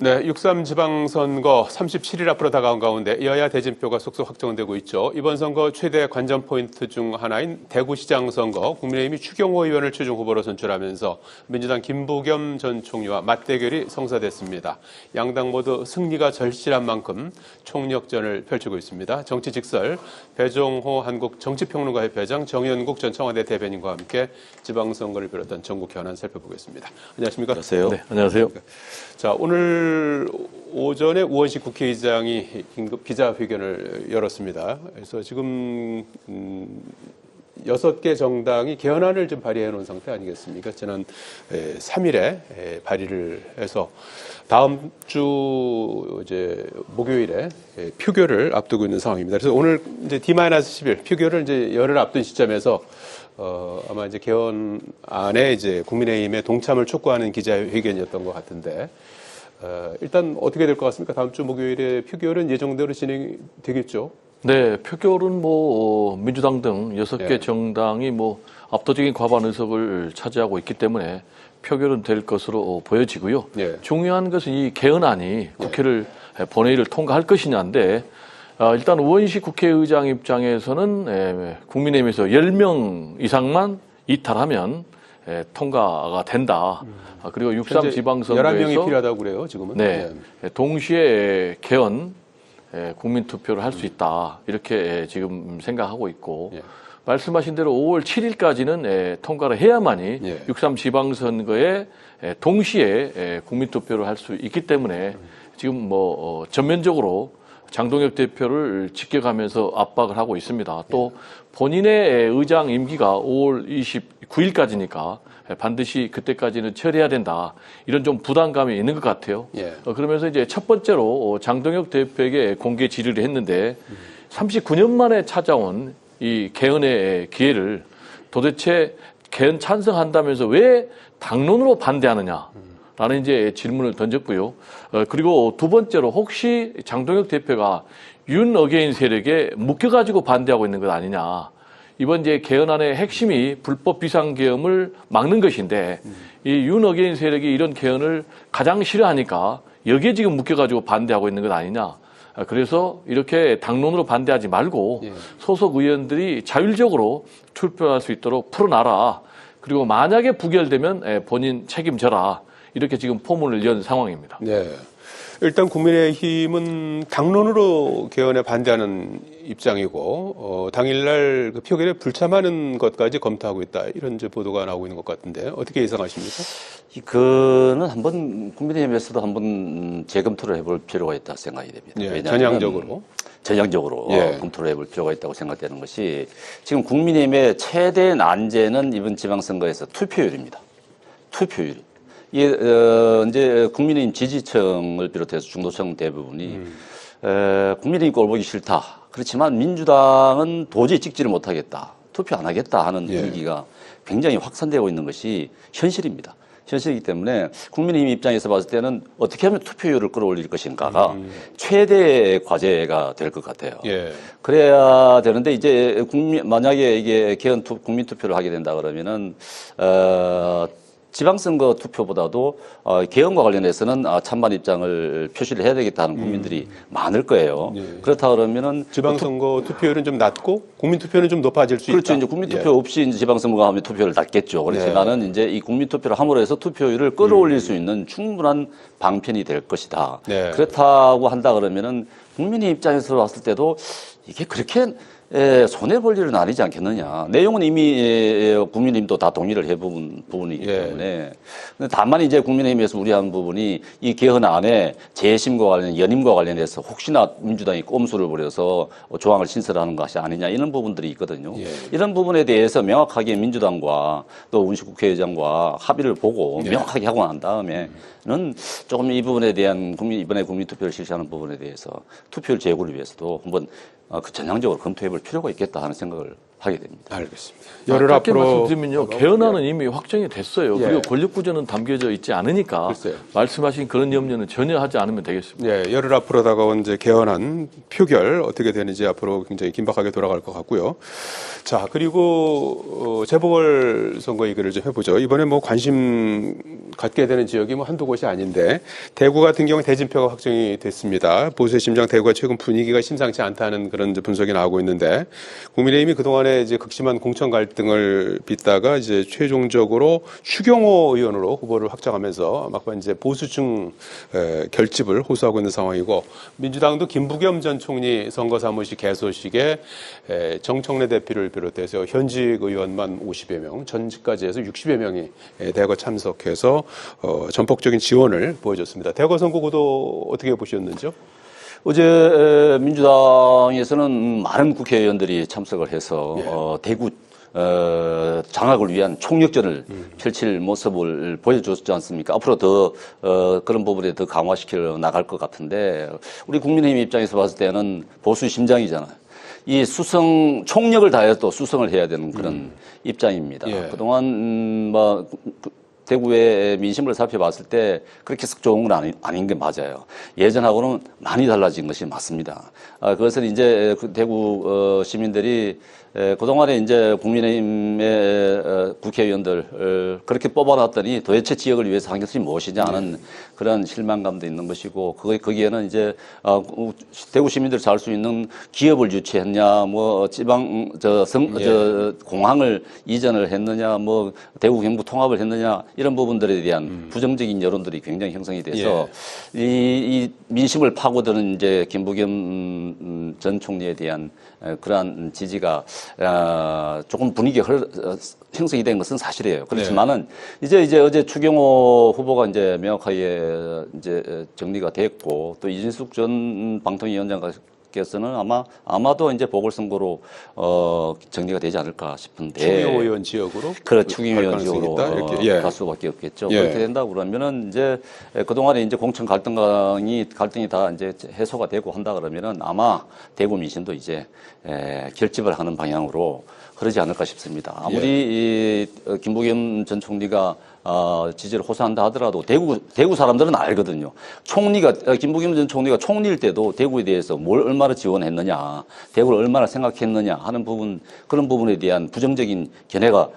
네, 6.3 지방선거 37일 앞으로 다가온 가운데 여야 대진표가 속속 확정되고 있죠. 이번 선거 최대 관전 포인트 중 하나인 대구시장 선거, 국민의힘이 추경호 의원을 최종 후보로 선출하면서 민주당 김부겸 전 총리와 맞대결이 성사됐습니다. 양당 모두 승리가 절실한 만큼 총력전을 펼치고 있습니다. 정치 직설, 배종호 한국정치평론가협회장, 정연국 전 청와대 대변인과 함께 지방선거를 비롯한 전국 현안 살펴보겠습니다. 안녕하십니까? 안녕하세요. 네, 안녕하세요. 자, 오늘 오전에 우원식 국회의장이 긴급 기자회견을 열었습니다. 그래서 지금 6개 정당이 개헌안을 좀 발의해 놓은 상태 아니겠습니까? 지난 3일에 발의를 해서 다음 주 이제 목요일에 표결을 앞두고 있는 상황입니다. 그래서 오늘 이제 D-10일 표결을 이제 열흘 앞둔 시점에서 아마 이제 개헌안에 이제 국민의힘의 동참을 촉구하는 기자회견이었던 것 같은데, 일단 어떻게 될 것 같습니까? 다음 주 목요일에 표결은 예정대로 진행되겠죠? 네, 표결은 민주당 등 6개 정당이 압도적인 과반 의석을 차지하고 있기 때문에 표결은 될 것으로 보여지고요. 중요한 것은 이 개헌안이 국회를 본회의를 통과할 것이냐인데, 일단 우원식 국회의장 입장에서는 국민의힘에서 10명 이상만 이탈하면 통과가 된다. 그리고 6.3 지방선거에서 11명이 필요하다고 그래요, 지금은. 네, 동시에 개헌 국민투표를 할 수 있다. 이렇게 지금 생각하고 있고, 말씀하신 대로 5월 7일까지는 통과를 해야만이 6.3 지방선거에 동시에 국민투표를 할 수 있기 때문에 지금 전면적으로 장동혁 대표를 지켜가면서 압박을 하고 있습니다. 또 본인의 의장 임기가 5월 29일까지니까 반드시 그때까지는 처리해야 된다. 이런 좀 부담감이 있는 것 같아요. 그러면서 이제 첫 번째로 장동혁 대표에게 공개 질의를 했는데 39년 만에 찾아온 이 개헌의 기회를 도대체 개헌 찬성한다면서 왜 당론으로 반대하느냐? 라는 이제 질문을 던졌고요. 그리고 두 번째로 혹시 장동혁 대표가 윤 어게인 세력에 묶여가지고 반대하고 있는 것 아니냐. 이번 이제 개헌안의 핵심이 불법 비상계엄을 막는 것인데 이 윤 어게인 세력이 이런 개헌을 가장 싫어하니까 여기에 지금 묶여가지고 반대하고 있는 것 아니냐. 그래서 이렇게 당론으로 반대하지 말고 소속 의원들이 자율적으로 투표할 수 있도록 풀어놔라. 그리고 만약에 부결되면 본인 책임져라. 이렇게 지금 포문을 연 상황입니다. 네. 일단 국민의힘은 당론으로 개헌에 반대하는 입장이고, 당일날 그 표결에 불참하는 것까지 검토하고 있다. 이런 이제 보도가 나오고 있는 것 같은데, 어떻게 예상하십니까? 이거는 한번 국민의힘에서도 한번 재검토를 해볼 필요가 있다 생각이 됩니다. 전향적으로 검토를 해볼 필요가 있다고 생각되는 것이, 지금 국민의힘의 최대 난제는 이번 지방선거에서 투표율입니다. 투표율. 이제 국민의힘 지지층을 비롯해서 중도층 대부분이 국민의힘 꼴 보기 싫다. 그렇지만 민주당은 도저히 찍지를 못하겠다. 투표 안 하겠다 하는 분위기가 굉장히 확산되고 있는 것이 현실입니다. 현실이기 때문에 국민의힘 입장에서 봤을 때는 어떻게 하면 투표율을 끌어올릴 것인가가 최대의 과제가 될 것 같아요. 그래야 되는데 이제 만약에 이게 개헌 국민투표를 하게 된다 그러면은 지방선거 투표보다도 개헌과 관련해서는 찬반 입장을 표시를 해야 되겠다는 국민들이 많을 거예요. 그렇다 그러면은 지방선거 투표율은 좀 낮고 국민투표는 좀 높아질 수 있다. 그렇죠. 이제 국민투표 없이 이제 지방선거가 하면 투표를 낮겠죠. 그렇지만은 이제 이 국민투표를 함으로 해서 투표율을 끌어올릴 수 있는 충분한 방편이 될 것이다. 그렇다고 한다 그러면은 국민의 입장에서 봤을 때도 이게 그렇게 손해볼 일은 아니지 않겠느냐. 내용은 이미 국민의힘도 다 동의를 해본 부분이기 때문에. 다만 이제 국민의힘에서 우려한 부분이 이 개헌안에 재심과 관련, 연임과 관련해서 혹시나 민주당이 꼼수를 부려서 조항을 신설하는 것이 아니냐 이런 부분들이 있거든요. 이런 부분에 대해서 명확하게 민주당과 또 우원식 국회의장과 합의를 보고 명확하게 하고 난 다음에는 조금 이 부분에 대한 이번에 국민투표를 실시하는 부분에 대해서 투표율 제고를 위해서도 한번 전향적으로 검토해 볼 필요가 있겠다 하는 생각을 하게 됩니다. 알겠습니다. 열흘 짧게 앞으로 말씀드리면요. 개헌안은 이미 확정이 됐어요. 그리고 권력구조는 담겨져 있지 않으니까 글쎄요. 말씀하신 그런 염려는 전혀 하지 않으면 되겠습니다. 예, 열흘 앞으로 다가온 이제 개헌안 표결 어떻게 되는지 앞으로 굉장히 긴박하게 돌아갈 것 같고요. 자, 그리고 재보궐 선거 얘기를 좀 해보죠. 이번에 뭐 관심 갖게 되는 지역이 뭐 한두 곳이 아닌데 대구 같은 경우 대진표가 확정이 됐습니다. 보수의 심장 대구가 최근 분위기가 심상치 않다는 그런 이제 분석이 나오고 있는데 국민의힘이 그동안에 이제 극심한 공천 갈등을 빚다가 이제 최종적으로 추경호 의원으로 후보를 확정하면서 막판 이제 보수층 결집을 호소하고 있는 상황이고 민주당도 김부겸 전 총리 선거 사무실 개소식에 정청래 대표를 비롯해서 현직 의원만 50여 명, 전직까지 해서 60여 명이 대거 참석해서 전폭적인 지원을 보여줬습니다. 대거 선거 구도 어떻게 보셨는지요? 어제 민주당에서는 많은 국회의원들이 참석을 해서 대구 장악을 위한 총력전을 펼칠 모습을 보여줬지 않습니까? 앞으로 더 그런 부분에 더 강화시켜 나갈 것 같은데 우리 국민의힘 입장에서 봤을 때는 보수 심장이잖아요. 이 총력을 다해서 또 수성을 해야 되는 그런 입장입니다. 그동안 대구의 민심을 살펴봤을 때 그렇게 썩 좋은 건 아닌 게 맞아요. 예전하고는 많이 달라진 것이 맞습니다. 그것은 이제 대구 시민들이 그동안에 이제 국민의힘의 국회의원들 그렇게 뽑아놨더니 도대체 지역을 위해서 한 것이 무엇이냐 하는 그런 실망감도 있는 것이고 거기에는 이제 대구 시민들이 살 수 있는 기업을 유치했냐 뭐 지방 공항을 이전을 했느냐 뭐 대구 경북 통합을 했느냐 이런 부분들에 대한 부정적인 여론들이 굉장히 형성이 돼서 이 민심을 파고드는 이제 김부겸 전 총리에 대한 그러한 지지가 조금 분위기가 형성이 된 것은 사실이에요. 그렇지만은 이제 어제 추경호 후보가 이제 명확하게 이제 정리가 됐고 또 이진숙 전 방통위원장께서는 아마도 이제 보궐선거로 정리가 되지 않을까 싶은데 추경호 의원 지역으로 추경호 의원 지역으로 갈 수밖에 없겠죠. 그렇게 된다 그러면은 이제 그동안에 이제 공천 갈등이 다 이제 해소가 되고 한다 그러면은 아마 대구 민심도 이제 결집을 하는 방향으로 그러지 않을까 싶습니다. 아무리 김부겸 전 총리가 지지를 호소한다 하더라도 대구 사람들은 알거든요. 김부겸 전 총리가 총리일 때도 대구에 대해서 뭘 얼마나 지원했느냐, 대구를 얼마나 생각했느냐 하는 그런 부분에 대한 부정적인 견해가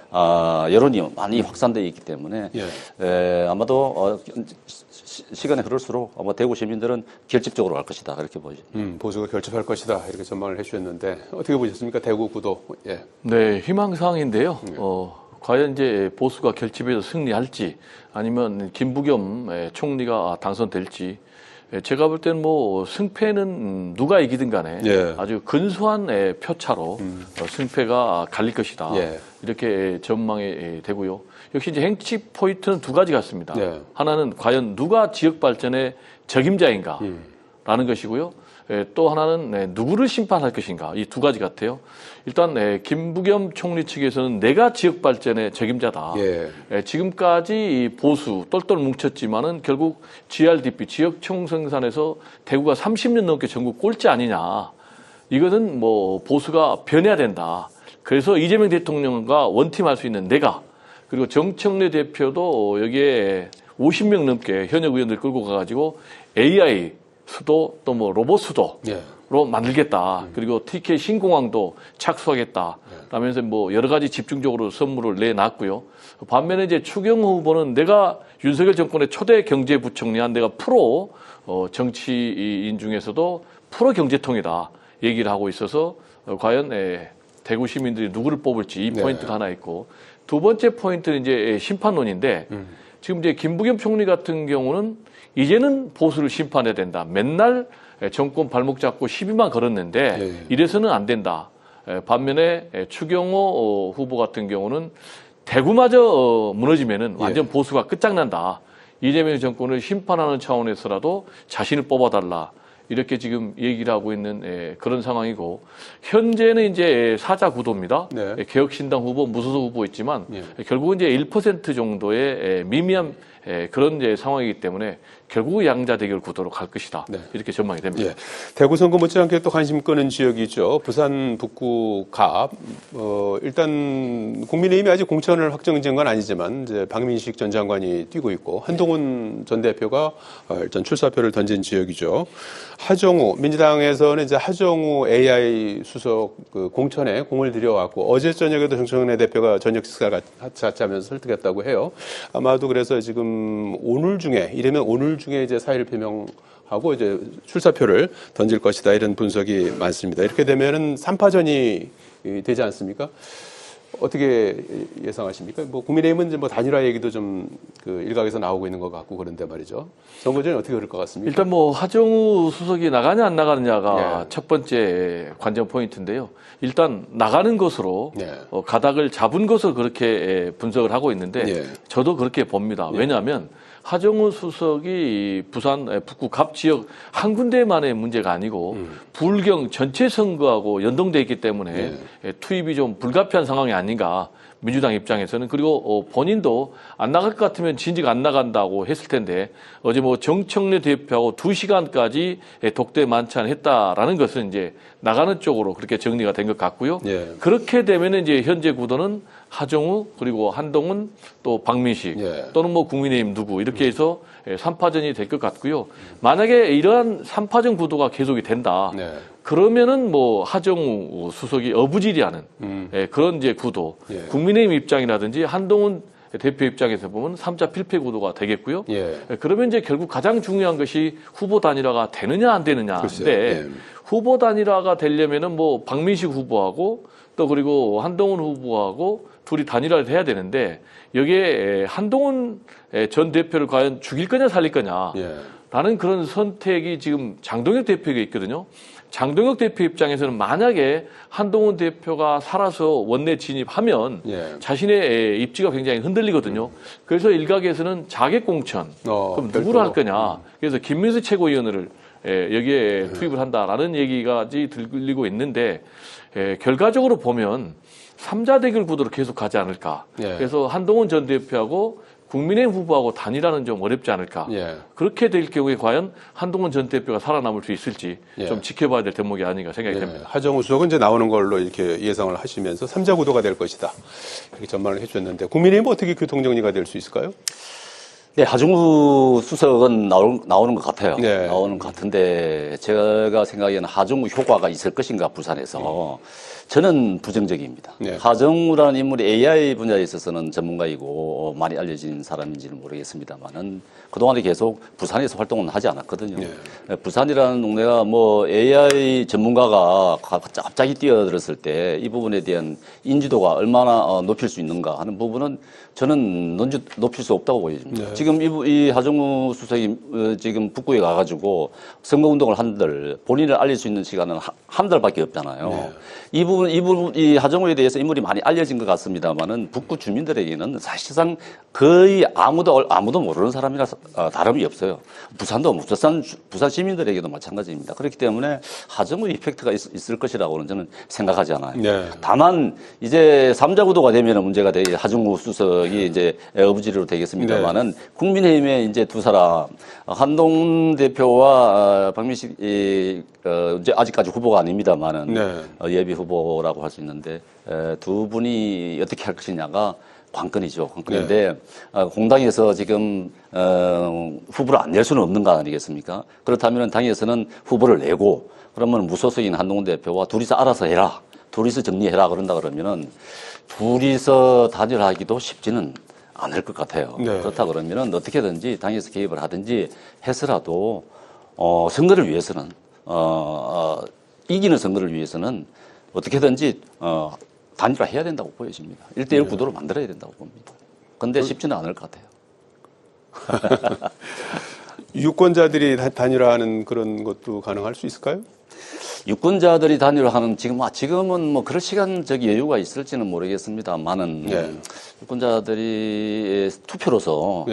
여론이 많이 확산되어 있기 때문에 아마도 시간이 흐를수록 아마 대구 시민들은 결집적으로 갈 것이다 이렇게 보죠. 보수가 결집할 것이다 이렇게 전망을 해주셨는데 어떻게 보셨습니까? 대구 구도. 네, 희망사항인데요. 과연 이제 보수가 결집해서 승리할지 아니면 김부겸 총리가 당선될지 제가 볼 때는 뭐 승패는 누가 이기든 간에 아주 근소한 표차로 승패가 갈릴 것이다. 이렇게 전망이 되고요. 역시 이제 행치 포인트는 두 가지 같습니다. 하나는 과연 누가 지역 발전의 적임자인가 라는 것이고요. 또 하나는 누구를 심판할 것인가 이 두 가지 같아요. 일단 김부겸 총리 측에서는 내가 지역 발전의 책임자다. 지금까지 보수 똘똘 뭉쳤지만은 결국 GRDP 지역 총생산에서 대구가 30년 넘게 전국 꼴찌 아니냐. 이거는 뭐 보수가 변해야 된다. 그래서 이재명 대통령과 원팀할 수 있는 내가 그리고 정청래 대표도 여기에 50명 넘게 현역 의원들 끌고 가가지고 AI 수도 또 뭐 로봇 수도로 만들겠다. 그리고 TK 신공항도 착수하겠다. 라면서 뭐 여러 가지 집중적으로 선물을 내놨고요. 반면에 이제 추경호 후보는 내가 윤석열 정권의 초대 경제부총리한 내가 프로 정치인 중에서도 프로 경제통이다 얘기를 하고 있어서 과연 대구 시민들이 누구를 뽑을지 이 포인트가 하나 있고 두 번째 포인트는 이제 심판론인데 지금 이제 김부겸 총리 같은 경우는 이제는 보수를 심판해야 된다. 맨날 정권 발목 잡고 시비만 걸었는데 이래서는 안 된다. 반면에 추경호 후보 같은 경우는 대구마저 무너지면은 완전 보수가 끝장난다. 이재명 정권을 심판하는 차원에서라도 자신을 뽑아달라. 이렇게 지금 얘기를 하고 있는 그런 상황이고 현재는 이제 사자 구도입니다. 개혁신당 후보, 무소속 후보 있지만 결국은 이제 1% 정도의 미미한 그런 이제 상황이기 때문에 결국 양자 대결 구도로 갈 것이다. 네. 이렇게 전망이 됩니다. 예. 대구 선거 못지않게 또 관심 끄는 지역이죠. 부산 북구 갑. 일단 국민의힘이 아직 공천을 확정지은 건 아니지만 이제 박민식 전 장관이 뛰고 있고 한동훈 전 대표가 일단 출사표를 던진 지역이죠. 하정우 민주당에서는 이제 하정우 AI 수석 그 공천에 공을 들여왔고 어제 저녁에도 정청래 대표가 저녁 식사 같이 하면서 설득했다고 해요. 아마도 그래서 지금 오늘 중에 이르면 오늘 중에 이제 사의를 표명하고 이제 출사표를 던질 것이다 이런 분석이 많습니다. 이렇게 되면은 3파전이 되지 않습니까? 어떻게 예상하십니까? 뭐 국민의힘은 이제 뭐 단일화 얘기도 좀 그 일각에서 나오고 있는 것 같고 그런데 말이죠. 선거전이 어떻게 흐를 것 같습니까? 일단 뭐 하정우 수석이 나가냐 안 나가느냐가 첫 번째 관전 포인트인데요. 일단 나가는 것으로 가닥을 잡은 것으로 그렇게 분석을 하고 있는데 저도 그렇게 봅니다. 왜냐하면 하정우 수석이 부산 북구 갑 지역 한 군데만의 문제가 아니고 불경 전체 선거하고 연동돼 있기 때문에 투입이 좀 불가피한 상황이 아닌가. 민주당 입장에서는. 그리고 본인도 안 나갈 것 같으면 진즉 안 나간다고 했을 텐데 어제 뭐 정청래 대표하고 2시간까지 독대 만찬을 했다라는 것은 이제 나가는 쪽으로 그렇게 정리가 된 것 같고요. 그렇게 되면 이제 현재 구도는 하정우 그리고 한동훈 또 박민식 또는 뭐 국민의힘 누구 이렇게 해서 3파전이 될 것 같고요. 만약에 이러한 3파전 구도가 계속이 된다. 그러면은 뭐 하정우 수석이 어부지리하는 그런 이제 구도. 국민의힘 입장이라든지 한동훈 대표 입장에서 보면 3자 필패 구도가 되겠고요. 그러면 이제 결국 가장 중요한 것이 후보 단일화가 되느냐 안 되느냐인데 후보 단일화가 되려면은 뭐 박민식 후보하고 또 그리고 한동훈 후보하고 둘이 단일화를 해야 되는데 여기에 한동훈 전 대표를 과연 죽일 거냐 살릴 거냐라는 그런 선택이 지금 장동혁 대표에게 있거든요. 장동혁 대표 입장에서는 만약에 한동훈 대표가 살아서 원내 진입하면 자신의 입지가 굉장히 흔들리거든요. 그래서 일각에서는 자객 공천, 그럼 누구를 할 거냐. 그래서 김민수 최고위원을 여기에 투입을 한다라는 얘기까지 들리고 있는데 결과적으로 보면 3자 대결 구도로 계속 가지 않을까. 그래서 한동훈 전 대표하고 국민의힘 후보하고 단일화는 좀 어렵지 않을까. 그렇게 될 경우에 과연 한동훈 전 대표가 살아남을 수 있을지 좀 지켜봐야 될 대목이 아닌가 생각이 됩니다. 하정우 수석은 이제 나오는 걸로 이렇게 예상을 하시면서 3자 구도가 될 것이다. 이렇게 전망을 해주셨는데 국민의힘은 어떻게 교통 정리가 될 수 있을까요? 네, 하정우 수석은 나오는 것 같아요. 나오는 것 같은데 제가 생각에는 하정우 효과가 있을 것인가 부산에서 저는 부정적입니다. 하정우라는 인물이 AI 분야에 있어서는 전문가이고 많이 알려진 사람인지는 모르겠습니다만은 그동안에 계속 부산에서 활동은 하지 않았거든요. 부산이라는 동네가 뭐 AI 전문가가 갑자기 뛰어들었을 때 이 부분에 대한 인지도가 얼마나 높일 수 있는가 하는 부분은 저는 높일 수 없다고 보여집니다. 지금 이 하정우 수석이 지금 북구에 가가지고 선거운동을 한들 본인을 알릴 수 있는 시간은 한 달밖에 없잖아요. 이 하정우에 대해서 인물이 많이 알려진 것 같습니다만은 북구 주민들에게는 사실상 거의 아무도 모르는 사람이라 다름이 없어요. 부산 시민들에게도 마찬가지입니다. 그렇기 때문에 하정우 이펙트가 있을 것이라고는 저는 생각하지 않아요. 다만 이제 3자 구도가 되면 문제가 되게 하정우 수석이 이제 어부지리로 되겠습니다만은 국민의힘의 이제 두 사람 한동훈 대표와 박민식 이제 아직까지 후보가 아닙니다만은 예비 후보라고 할 수 있는데 두 분이 어떻게 할 것이냐가 관건이죠. 관건인데 공당에서 지금 후보를 안 낼 수는 없는 거 아니겠습니까? 그렇다면 당에서는 후보를 내고 그러면 무소속인 한동훈 대표와 둘이서 알아서 해라. 둘이서 정리해라 그런다 그러면은 둘이서 단일하기도 쉽지는 않을 것 같아요. 그렇다 그러면은 어떻게든지 당에서 개입을 하든지 해서라도 선거를 위해서는 이기는 선거를 위해서는 어떻게든지 단일화해야 된다고 보여집니다. 1대1 구도로 만들어야 된다고 봅니다. 그런데 쉽지는 않을 것 같아요. 유권자들이 단일화하는 그런 것도 가능할 수 있을까요? 유권자들이 단일화하는 지금은 뭐 그럴 시간적 여유가 있을지는 모르겠습니다만은 유권자들이 투표로서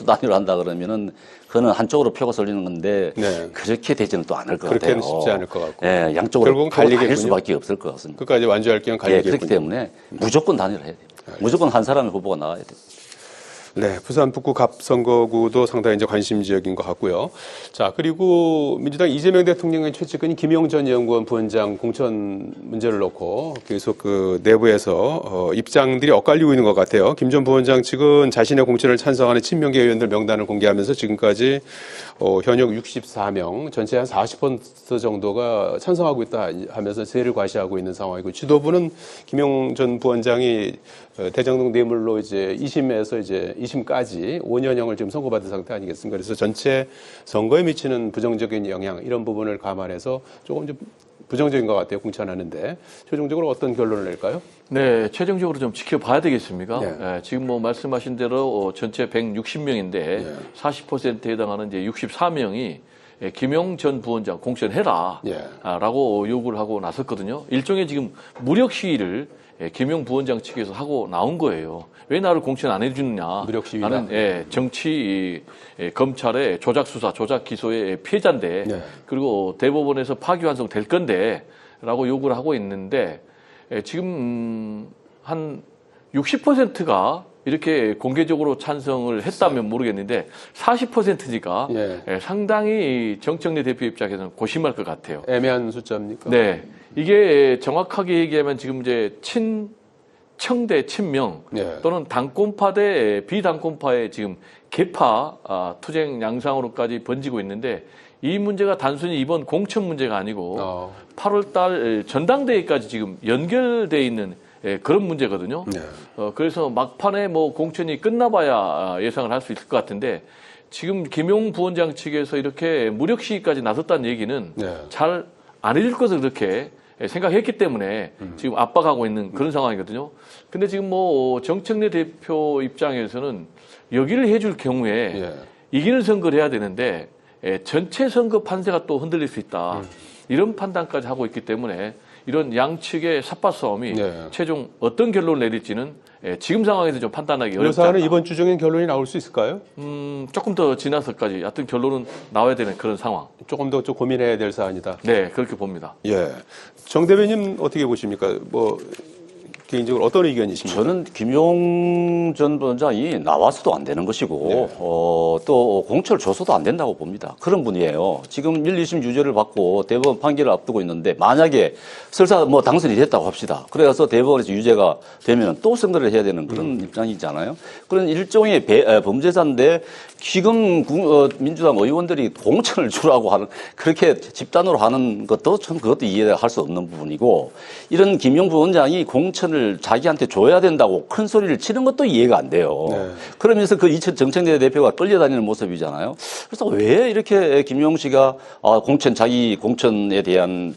단일화한다 그러면은 그거는 한쪽으로 표가 쏠리는 건데 그렇게 되지는 또 않을 것 같아요. 그렇게는 쉽지 않을 것 같고. 양쪽으로 갈릴 수밖에 없을 것 같습니다. 끝까지 완주할 겸 갈리겠군요. 그렇기 때문에 무조건 단일화해야 됩니다. 무조건 한 사람의 후보가 나와야 됩니다. 네, 부산 북구 갑선거구도 상당히 이제 관심 지역인 것 같고요. 자, 그리고 민주당 이재명 대통령의 최측근인 김용 전 연구원 부원장 공천 문제를 놓고 계속 그 내부에서 입장들이 엇갈리고 있는 것 같아요. 김 전 부원장 측은 자신의 공천을 찬성하는 친명계 의원들 명단을 공개하면서 지금까지 현역 64명, 전체 한 40% 정도가 찬성하고 있다 하면서 세를 과시하고 있는 상황이고, 지도부는 김용 전 부원장이 대장동 뇌물로 이제 2심에서 이제 2심까지 5년형을 지금 선고받은 상태 아니겠습니까? 그래서 전체 선거에 미치는 부정적인 영향, 이런 부분을 감안해서 조금 좀 부정적인 것 같아요. 공천하는데 최종적으로 어떤 결론을 낼까요? 네, 최종적으로 좀 지켜봐야 되겠습니까? 네. 네, 지금 뭐 말씀하신 대로 전체 160명인데 네. 40%에 해당하는 이제 64명이 김용 전 부원장 공천해라 라고 요구를 하고 나섰거든요. 일종의 지금 무력 시위를 김용 부원장 측에서 하고 나온 거예요. 왜 나를 공천 안 해주느냐. 무력 시위다. 나는 정치 검찰의 조작 수사, 조작 기소의 피해자인데 그리고 대법원에서 파기환송 될 건데 라고 요구를 하고 있는데 지금 한 60%가 이렇게 공개적으로 찬성을 했다면 모르겠는데 40%니까 상당히 정청래 대표 입장에서는 고심할 것 같아요. 애매한 숫자입니까? 네. 이게 정확하게 얘기하면 지금 이제 청대 친명 또는 당권파 대 비당권파의 지금 개파 투쟁 양상으로까지 번지고 있는데 이 문제가 단순히 이번 공천 문제가 아니고 8월 달 전당대회까지 지금 연결돼 있는 그런 문제거든요. 그래서 막판에 뭐 공천이 끝나봐야 예상을 할 수 있을 것 같은데 지금 김용 부원장 측에서 이렇게 무력 시위까지 나섰다는 얘기는 잘 안 해줄 것을 그렇게 생각했기 때문에 지금 압박하고 있는 그런 상황이거든요. 근데 지금 뭐 정청래 대표 입장에서는 여기를 해줄 경우에 이기는 선거를 해야 되는데 전체 선거 판세가 또 흔들릴 수 있다. 이런 판단까지 하고 있기 때문에 이런 양측의 삿바 싸움이 최종 어떤 결론을 내릴지는 지금 상황에서 좀 판단하기 어렵지 않다. 여사는 이번 주 중엔 결론이 나올 수 있을까요? 조금 더 지나서까지 하여튼 결론은 나와야 되는 그런 상황. 조금 더 좀 고민해야 될 사안이다. 네, 그렇게 봅니다. 예. 정 대변인 어떻게 보십니까? 뭐 개인적으로 어떤 의견이십니까? 저는 김용 전 부원장이 나와서도 안 되는 것이고 또 공천을 줘서도 안 된다고 봅니다. 그런 분이에요. 지금 1, 2심 유죄를 받고 대법원 판결을 앞두고 있는데 만약에 설사 뭐 당선이 됐다고 합시다. 그래서 대법원에서 유죄가 되면 또 선거를 해야 되는 그런 입장이잖아요. 그런 일종의 범죄자인데 지금 민주당 의원들이 공천을 주라고 하는 그렇게 집단으로 하는 것도 참 그것도 이해할 수 없는 부분이고 이런 김용 부원장이 공천을 자기한테 줘야 된다고 큰 소리를 치는 것도 이해가 안 돼요. 그러면서 그 정청래 대표가 끌려다니는 모습이잖아요. 그래서 왜 이렇게 김용 씨가 자기 공천에 대한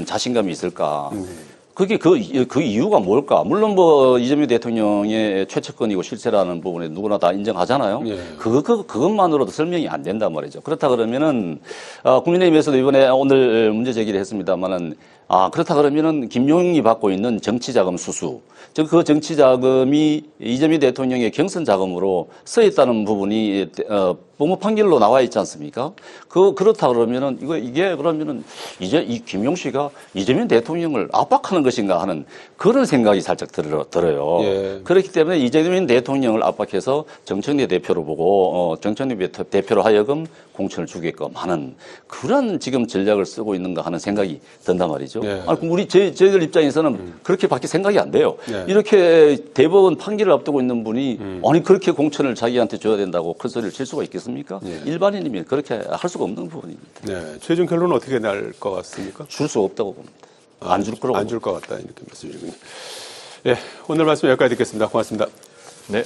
자신감이 있을까? 그게 그 이유가 뭘까? 물론 뭐 이재명 대통령의 최측근이고 실세라는 부분에 누구나 다 인정하잖아요. 그것만으로도 설명이 안 된단 말이죠. 그렇다 그러면은 국민의힘에서도 이번에 오늘 문제 제기를 했습니다만은 그렇다 그러면은 김용이 받고 있는 정치자금 수수, 즉 그 정치자금이 이재명 대통령의 경선 자금으로 쓰였다는 부분이 법무 판결로 나와 있지 않습니까? 그렇다 그러면은 이게 그러면은 이제 이 김용 씨가 이재명 대통령을 압박하는 것인가 하는 그런 생각이 살짝 들어요. 그렇기 때문에 이재명 대통령을 압박해서 정청래 대표로 보고 정청래 대표로 하여금 공천을 주게끔 하는 그런 지금 전략을 쓰고 있는가 하는 생각이 든단 말이죠. 우리 저희들 입장에서는 그렇게밖에 생각이 안 돼요. 이렇게 대법원 판결을 앞두고 있는 분이 아니 그렇게 공천을 자기한테 줘야 된다고 큰 소리를 칠 수가 있겠습니까? 일반인이면 그렇게 할 수가 없는 부분입니다. 최종 결론은 어떻게 날 것 같습니까? 줄 수 없다고 봅니다. 안 줄 거라고. 안 줄 것 같다 이렇게 말씀이군요. 오늘 말씀 여기까지 듣겠습니다. 고맙습니다. 네.